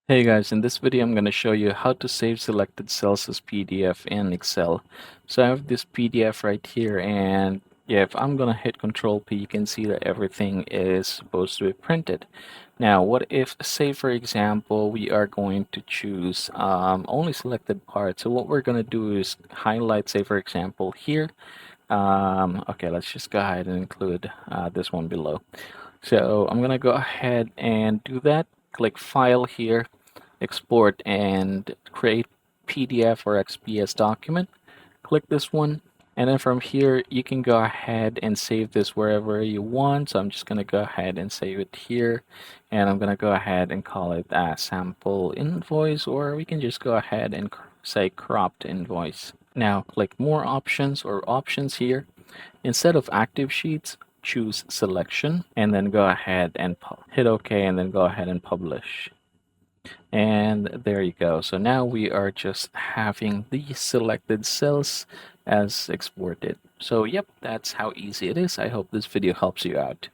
Hey guys, in this video I'm going to show you how to save selected cells as PDF in Excel. So I have this PDF right here, and yeah, if I'm going to hit Control P, you can see that everything is supposed to be printed. Now, what if, say for example, we are going to choose only selected parts. So what we're going to do is highlight, say for example, here. Okay, let's just go ahead and include this one below. So I'm going to go ahead and do that. Click File here, export and create PDF or XPS document. Click this one, and then from here you can go ahead and save this wherever you want. So I'm just going to go ahead and save it here, and I'm going to go ahead and call it a sample invoice, or we can just go ahead and say cropped invoice. Now click more options or options here. Instead of active sheets, choose selection, and then go ahead and hit OK, and then go ahead and publish. And there you go. So now we are just having the selected cells as exported. So yep, that's how easy it is. I hope this video helps you out.